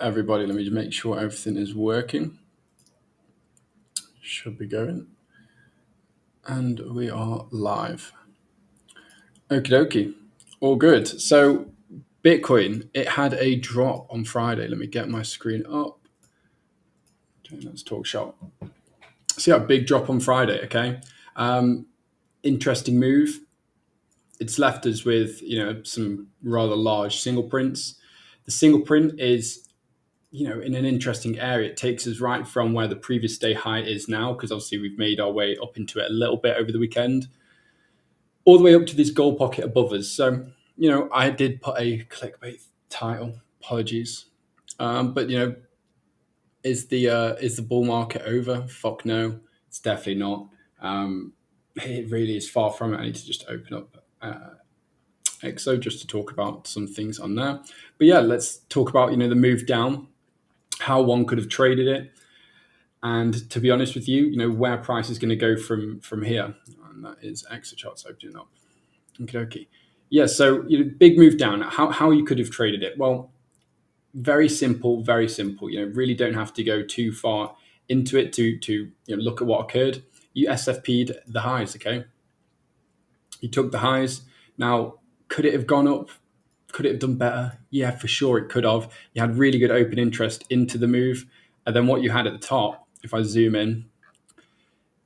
everybody. Let me just make sure everything is working. Should be going. And we are live. Okie dokie. All good. So, Bitcoin, it had a drop on Friday. Let me get my screen up. Okay, let's talk shop. So, yeah, big drop on Friday. Okay. Interesting move. It's left us with, some rather large single prints. The single print is in an interesting area. It takes us right from where the previous day high is now, because obviously we've made our way up into it a little bit over the weekend, all the way up to this gold pocket above us. So, I did put a clickbait title. Apologies, but is the bull market over? Fuck no, it's definitely not. It really is far from it. I need to just open up EXO just to talk about some things on there. But yeah, let's talk about the move down, how one could have traded it, and to be honest with you, where price is going to go from here. And that is EXO charts opening up. Okay. Yeah, so big move down. How you could have traded it? Well, very simple, very simple. Really don't have to go too far into it to look at what occurred. You SFP'd the highs, okay? You took the highs. Now, could it have gone up? Could it have done better? Yeah, for sure it could have. You had really good open interest into the move. And then what you had at the top, if I zoom in,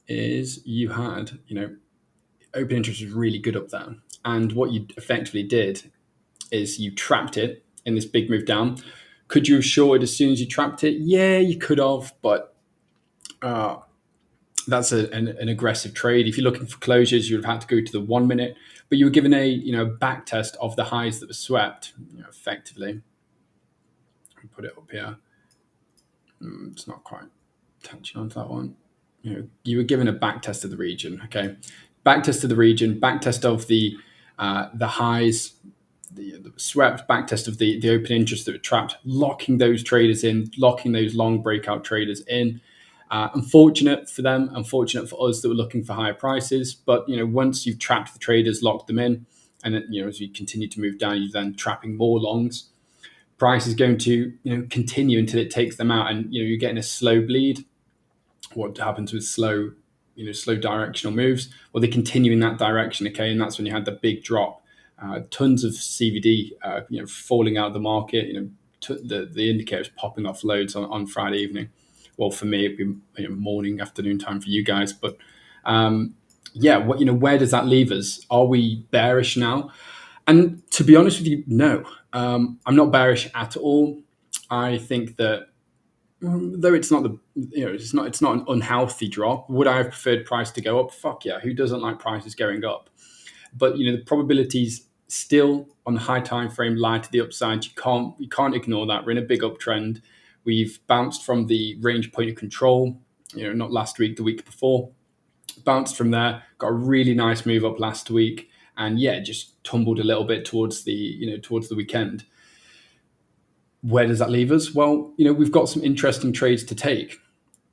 is you had, open interest was really good up there. And what you effectively did is you trapped it in this big move down. Could you have shorted as soon as you trapped it? Yeah, you could have, but that's an aggressive trade. If you're looking for closures, you would have had to go to the 1 minute, but you were given a back test of the highs that were swept, effectively. Put it up here. It's not quite touching onto that one. You were given a back test of the region. Okay, back test of the region, back test of the highs, the swept, back test of the open interest that were trapped, locking those traders in, locking those long breakout traders in. Unfortunate for them, unfortunate for us that were looking for higher prices. But once you've trapped the traders, locked them in, and as you continue to move down, you're then trapping more longs. Price is going to continue until it takes them out, and you're getting a slow bleed. What happens with slow directional moves? Well, they continue in that direction, okay, and that's when you had the big drop. Tons of CVD, falling out of the market. The indicators popping off loads on Friday evening. Well, for me, it'd be morning, afternoon time for you guys. But where does that leave us? Are we bearish now? And to be honest with you, no, I'm not bearish at all. I think that though it's not it's not an unhealthy drop. Would I have preferred price to go up? Fuck yeah, who doesn't like prices going up? But the probabilities still on the high time frame lie to the upside. You can't ignore that. We're in a big uptrend. We've bounced from the range point of control, not last week, the week before. Bounced from there, got a really nice move up last week, and yeah, just tumbled a little bit towards the weekend. Where does that leave us? Well, we've got some interesting trades to take.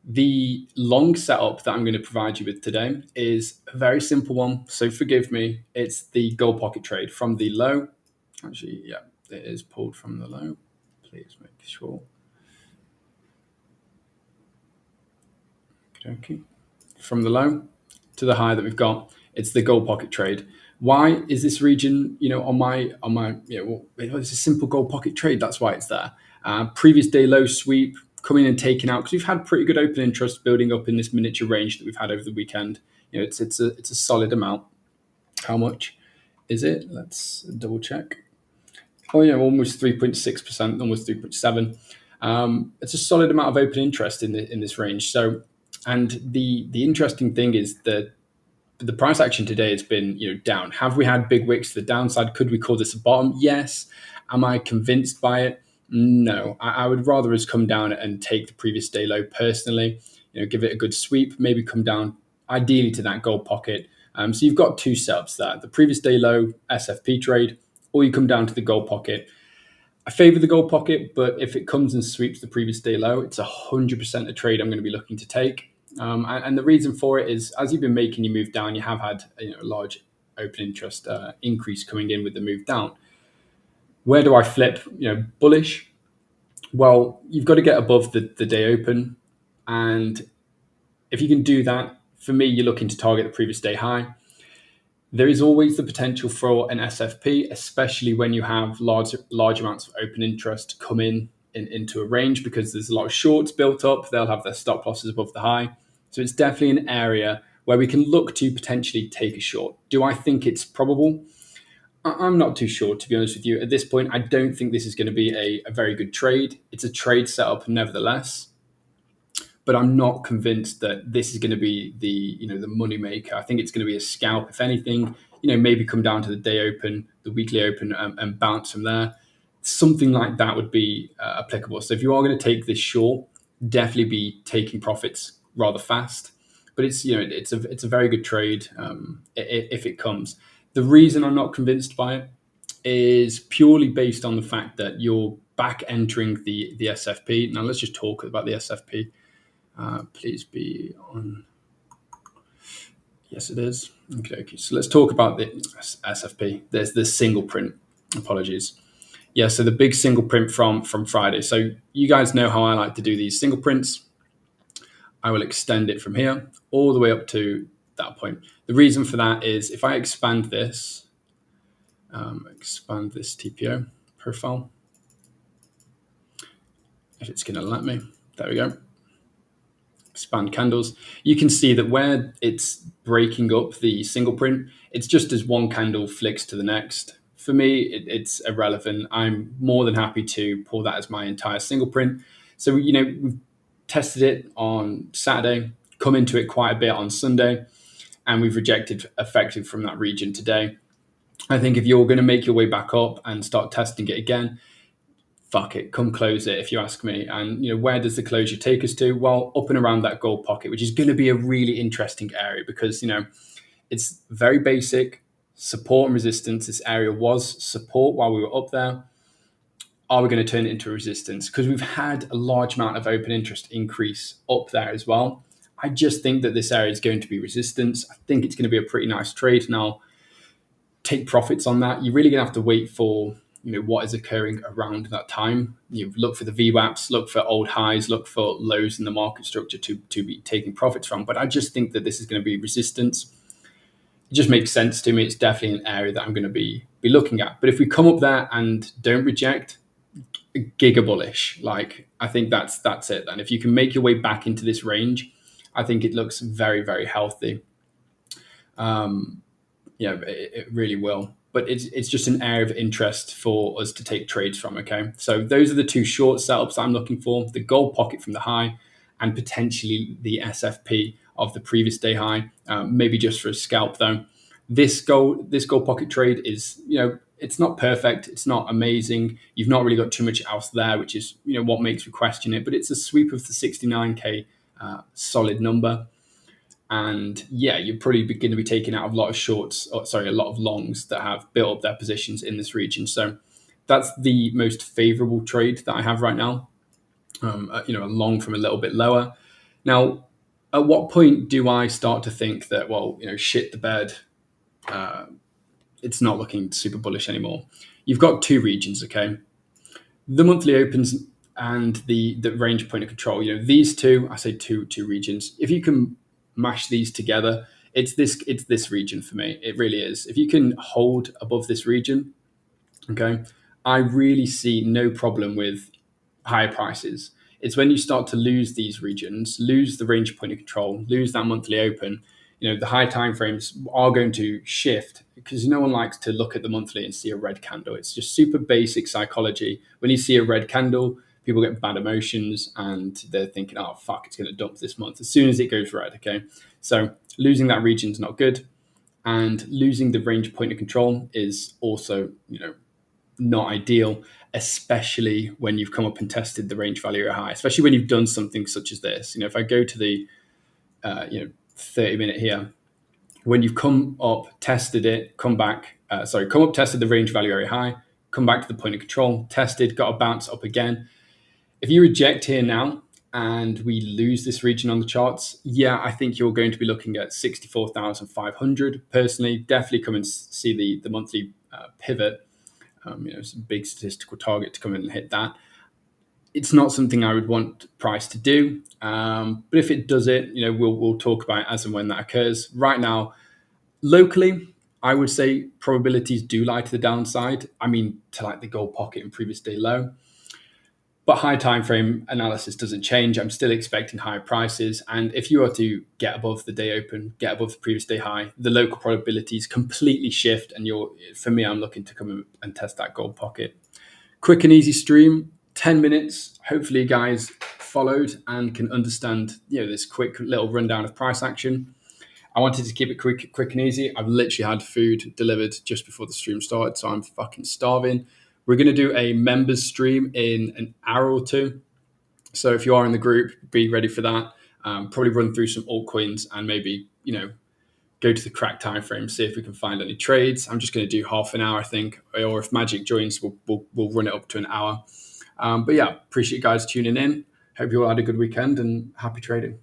The long setup that I'm going to provide you with today is a very simple one, so forgive me. It's the gold pocket trade from the low. Actually, yeah, it is pulled from the low. Please make sure. Okay. From the low to the high that we've got, it's the gold pocket trade. Why is this region, on my, it's a simple gold pocket trade. That's why it's there. Previous day low sweep, coming and taking out, because we've had pretty good open interest building up in this miniature range that we've had over the weekend. It's a solid amount. How much is it? Let's double check. Oh yeah, almost 3.6%, almost 3.7. It's a solid amount of open interest in this range. So, and the interesting thing is that the price action today has been down. Have we had big wicks to the downside? Could we call this a bottom? Yes. Am I convinced by it? No. I would rather us come down and take the previous day low personally. Give it a good sweep, maybe come down ideally to that gold pocket. So you've got two setups there: the previous day low SFP trade, or you come down to the gold pocket. I favor the gold pocket, but if it comes and sweeps the previous day low, it's 100% a trade I'm going to be looking to take. And the reason for it is, as you've been making your move down, you have had a large open interest increase coming in with the move down. Where do I flip? Bullish Well, you've got to get above the day open. And if you can do that, for me, you're looking to target the previous day high. There is always the potential for an SFP, especially when you have large amounts of open interest come into a range because there's a lot of shorts built up. They'll have their stop losses above the high. So it's definitely an area where we can look to potentially take a short. Do I think it's probable? I'm not too sure, to be honest with you. At this point, I don't think this is going to be a very good trade. It's a trade setup, nevertheless, but I'm not convinced that this is going to be the money maker. I think it's going to be a scalp, if anything. Maybe come down to the day open, the weekly open, and bounce from there. Something like that would be applicable. So if you are going to take this short, definitely be taking profits rather fast. But it's a very good trade if it comes. The reason I'm not convinced by it is purely based on the fact that you're back entering the SFP. Now let's just talk about the SFP. Please be on. Yes, it is. Okay. So let's talk about the SFP. There's the single print. Apologies. Yeah, so the big single print from Friday. So you guys know how I like to do these single prints. I will extend it from here all the way up to that point. The reason for that is if I expand this TPO profile, if it's going to let me, there we go. Expand candles, you can see that where it's breaking up the single print, it's just as one candle flicks to the next. For me, it's irrelevant. I'm more than happy to pull that as my entire single print. So, we've tested it on Saturday, come into it quite a bit on Sunday, and we've rejected effective from that region today. I think if you're going to make your way back up and start testing it again, fuck it, come close it, if you ask me. And where does the closure take us to? Well, up and around that gold pocket, which is going to be a really interesting area because it's very basic support and resistance. This area was support while we were up there. Are we going to turn it into a resistance? Because we've had a large amount of open interest increase up there as well. I just think that this area is going to be resistance. I think it's going to be a pretty nice trade. Now, take profits on that. You're really going to have to wait for what is occurring around that time. You look for the VWAPs, look for old highs, look for lows in the market structure to be taking profits from. But I just think that this is going to be resistance. It just makes sense to me. It's definitely an area that I'm going to be looking at. But if we come up there and don't reject, giga bullish. Like I think that's it. And if you can make your way back into this range, I think it looks very, very healthy. It really will. But it's just an area of interest for us to take trades from. Okay, so those are the two short setups I'm looking for: the gold pocket from the high, and potentially the SFP of the previous day high. Maybe just for a scalp though. This gold pocket trade is it's not perfect, it's not amazing. You've not really got too much else there, which is what makes me question it. But it's a sweep of the 69k solid number. And yeah, you're probably going to be taking out a lot of shorts, a lot of longs that have built up their positions in this region. So that's the most favorable trade that I have right now. A long from a little bit lower. Now, at what point do I start to think that, shit the bed, it's not looking super bullish anymore? You've got two regions, okay? The monthly opens and the range point of control. These two, I say two regions. If you can mash these together, it's this region for me. It really is. If you can hold above this region, okay, I really see no problem with higher prices. It's when you start to lose these regions, lose the range point of control, lose that monthly open, the high time frames are going to shift because no one likes to look at the monthly and see a red candle. It's just super basic psychology. When you see a red candle, people get bad emotions and they're thinking, oh, fuck, it's going to dump this month as soon as it goes red, okay? So losing that region is not good. And losing the range point of control is also, not ideal, especially when you've come up and tested the range value area high, especially when you've done something such as this. If I go to the 30-minute here, when you've come up, tested it, tested the range value area high, come back to the point of control, tested, got a bounce up again. If you reject here now and we lose this region on the charts, I think you're going to be looking at 64,500. Personally, definitely come and see the monthly pivot. It's a big statistical target to come in and hit that. it's not something I would want Price to do. But if it does it, we'll talk about it as and when that occurs. Right now, locally, I would say probabilities do lie to the downside. I mean, to like the gold pocket and previous day low. But high time frame analysis doesn't change. I'm still expecting higher prices. And if you are to get above the day open, get above the previous day high, the local probabilities completely shift. And for me, I'm looking to come and test that gold pocket. Quick and easy stream, 10 minutes. Hopefully, you guys followed and can understand this quick little rundown of price action. I wanted to keep it quick and easy. I've literally had food delivered just before the stream started, so I'm fucking starving. We're going to do a members stream in an hour or two. So if you are in the group, be ready for that. Probably run through some altcoins and maybe, go to the crack time frame, see if we can find any trades. I'm just going to do half an hour, I think, or if Magic joins, we'll run it up to an hour. But yeah, appreciate you guys tuning in. Hope you all had a good weekend and happy trading.